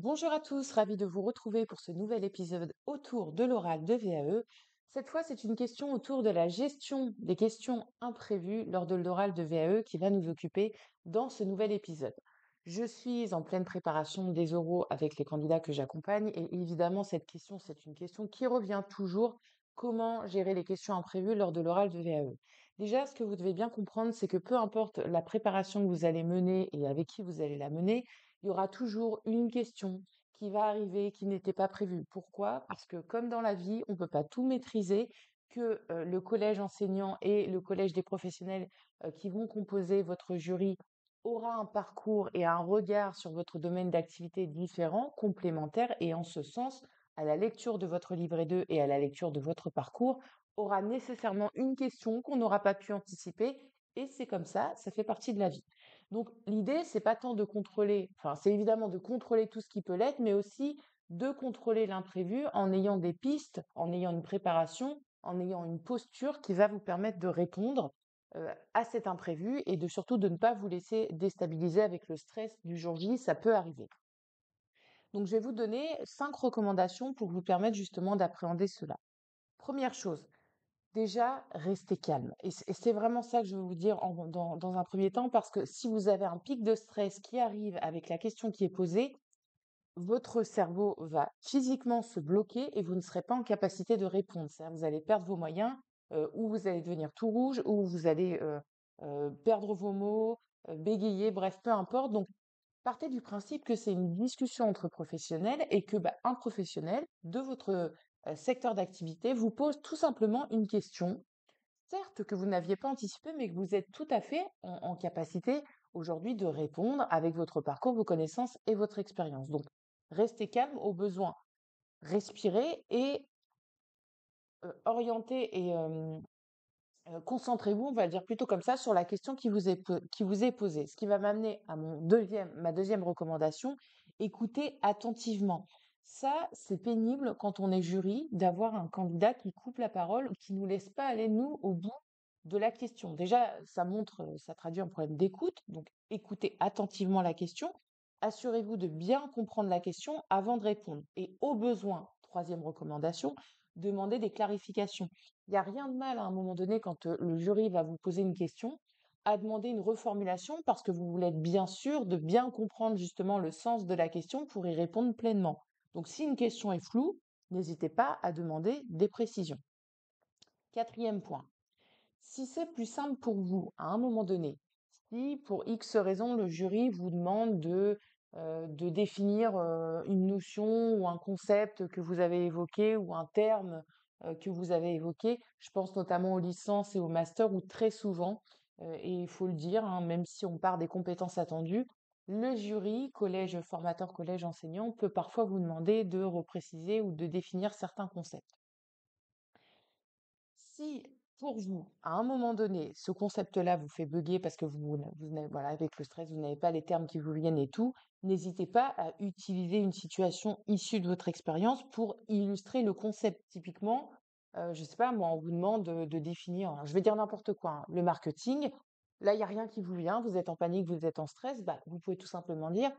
Bonjour à tous, ravi de vous retrouver pour ce nouvel épisode autour de l'oral de VAE. Cette fois, c'est une question autour de la gestion des questions imprévues lors de l'oral de VAE qui va nous occuper dans ce nouvel épisode. Je suis en pleine préparation des oraux avec les candidats que j'accompagne et évidemment, cette question, c'est une question qui revient toujours. Comment gérer les questions imprévues lors de l'oral de VAE? Déjà, ce que vous devez bien comprendre, c'est que peu importe la préparation que vous allez mener et avec qui vous allez la mener, il y aura toujours une question qui va arriver qui n'était pas prévue. Pourquoi? Parce que comme dans la vie, on ne peut pas tout maîtriser, que le collège enseignant et le collège des professionnels qui vont composer votre jury aura un parcours et un regard sur votre domaine d'activité différent, complémentaire, et en ce sens, à la lecture de votre livret 2 et à la lecture de votre parcours, aura nécessairement une question qu'on n'aura pas pu anticiper, et c'est comme ça fait partie de la vie. Donc l'idée, c'est pas tant de contrôler, enfin c'est évidemment de contrôler tout ce qui peut l'être, mais aussi de contrôler l'imprévu en ayant des pistes, en ayant une préparation, en ayant une posture qui va vous permettre de répondre à cet imprévu et de surtout de ne pas vous laisser déstabiliser avec le stress du jour J, ça peut arriver. Donc je vais vous donner 5 recommandations pour vous permettre justement d'appréhender cela. Première chose, déjà, restez calme. Et c'est vraiment ça que je veux vous dire dans un premier temps, parce que si vous avez un pic de stress qui arrive avec la question qui est posée, votre cerveau va physiquement se bloquer et vous ne serez pas en capacité de répondre. C'est-à-dire que vous allez perdre vos moyens, ou vous allez devenir tout rouge, ou vous allez perdre vos mots, bégayer, bref, peu importe. Donc, partez du principe que c'est une discussion entre professionnels et que un professionnel de votre secteur d'activité vous pose tout simplement une question, certes que vous n'aviez pas anticipée, mais que vous êtes tout à fait en capacité aujourd'hui de répondre avec votre parcours, vos connaissances et votre expérience. Donc, restez calme au besoin, respirez et orientez et concentrez-vous, on va le dire plutôt comme ça, sur la question qui vous est posée. Ce qui va m'amener à ma deuxième recommandation, écoutez attentivement. Ça, c'est pénible quand on est jury d'avoir un candidat qui coupe la parole ou qui ne nous laisse pas aller, nous, au bout de la question. Déjà, ça traduit un problème d'écoute. Donc, écoutez attentivement la question. Assurez-vous de bien comprendre la question avant de répondre. Et au besoin, troisième recommandation, demandez des clarifications. Il n'y a rien de mal à un moment donné quand le jury va vous poser une question à demander une reformulation parce que vous voulez être bien sûr de bien comprendre justement le sens de la question pour y répondre pleinement. Donc si une question est floue, n'hésitez pas à demander des précisions. Quatrième point, si c'est plus simple pour vous à un moment donné, si pour X raison le jury vous demande de définir une notion ou un concept que vous avez évoqué ou un terme que vous avez évoqué, je pense notamment aux licences et aux masters où très souvent, et il faut le dire, hein, même si on part des compétences attendues, le jury, collège formateur, collège enseignant, peut parfois vous demander de repréciser ou de définir certains concepts. Si pour vous, à un moment donné, ce concept-là vous fait bugger parce que voilà, avec le stress, vous n'avez pas les termes qui vous viennent et tout, n'hésitez pas à utiliser une situation issue de votre expérience pour illustrer le concept. Typiquement, je ne sais pas, moi, on vous demande de définir, alors, je vais dire n'importe quoi, hein, le marketing. Là, il n'y a rien qui vous vient, vous êtes en panique, vous êtes en stress, vous pouvez tout simplement dire,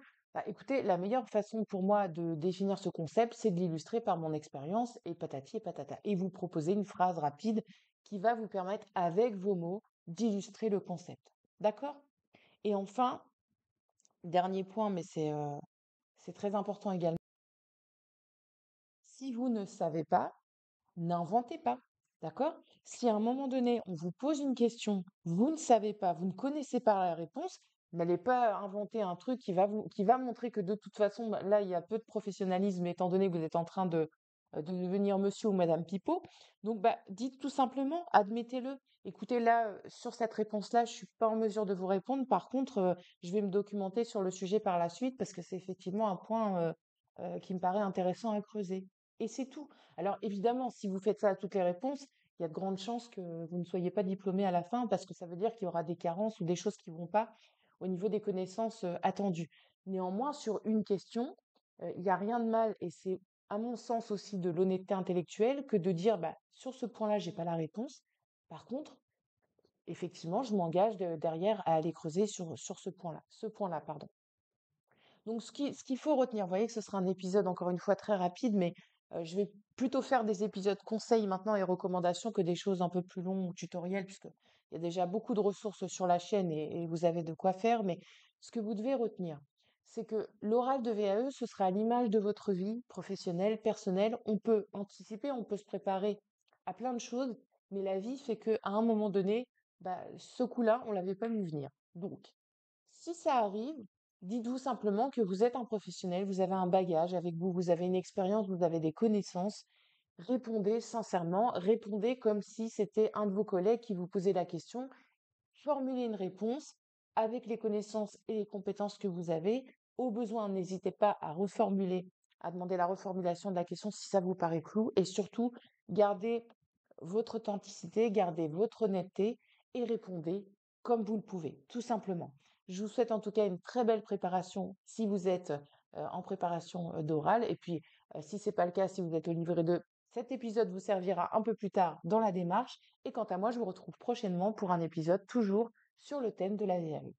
écoutez, la meilleure façon pour moi de définir ce concept, c'est de l'illustrer par mon expérience et patati et patata. Et vous proposer une phrase rapide qui va vous permettre, avec vos mots, d'illustrer le concept. D'accord? Et enfin, dernier point, mais c'est très important également, si vous ne savez pas, n'inventez pas. D'accord? Si à un moment donné, on vous pose une question, vous ne savez pas, vous ne connaissez pas la réponse, n'allez pas inventer un truc qui va montrer que de toute façon, là, il y a peu de professionnalisme étant donné que vous êtes en train de devenir monsieur ou madame Pipeau. Donc, dites tout simplement, admettez-le. Écoutez, là, sur cette réponse-là, je suis pas en mesure de vous répondre. Par contre, je vais me documenter sur le sujet par la suite parce que c'est effectivement un point qui me paraît intéressant à creuser. Et c'est tout. Alors évidemment, si vous faites ça à toutes les réponses, il y a de grandes chances que vous ne soyez pas diplômé à la fin parce que ça veut dire qu'il y aura des carences ou des choses qui ne vont pas au niveau des connaissances attendues. Néanmoins, sur une question, il n'y a rien de mal et c'est à mon sens aussi de l'honnêteté intellectuelle que de dire sur ce point-là, j'ai pas la réponse. Par contre, effectivement, je m'engage derrière à aller creuser sur ce point-là, pardon. Donc ce qu'il faut retenir, vous voyez que ce sera un épisode encore une fois très rapide, mais je vais plutôt faire des épisodes conseils maintenant et recommandations que des choses un peu plus longues ou tutoriels, puisque il y a déjà beaucoup de ressources sur la chaîne et vous avez de quoi faire. Mais ce que vous devez retenir, c'est que l'oral de VAE, ce sera à l'image de votre vie professionnelle, personnelle. On peut anticiper, on peut se préparer à plein de choses, mais la vie fait qu'à un moment donné, bah, ce coup-là, on l'avait pas vu venir. Donc, si ça arrive, dites-vous simplement que vous êtes un professionnel, vous avez un bagage avec vous, vous avez une expérience, vous avez des connaissances. Répondez sincèrement, répondez comme si c'était un de vos collègues qui vous posait la question. Formulez une réponse avec les connaissances et les compétences que vous avez. Au besoin, n'hésitez pas à reformuler, à demander la reformulation de la question si ça vous paraît flou. Et surtout, gardez votre authenticité, gardez votre honnêteté et répondez comme vous le pouvez, tout simplement. Je vous souhaite en tout cas une très belle préparation si vous êtes en préparation d'oral. Et puis, si ce n'est pas le cas, si vous êtes au livret 2, cet épisode vous servira un peu plus tard dans la démarche. Et quant à moi, je vous retrouve prochainement pour un épisode toujours sur le thème de la VAE.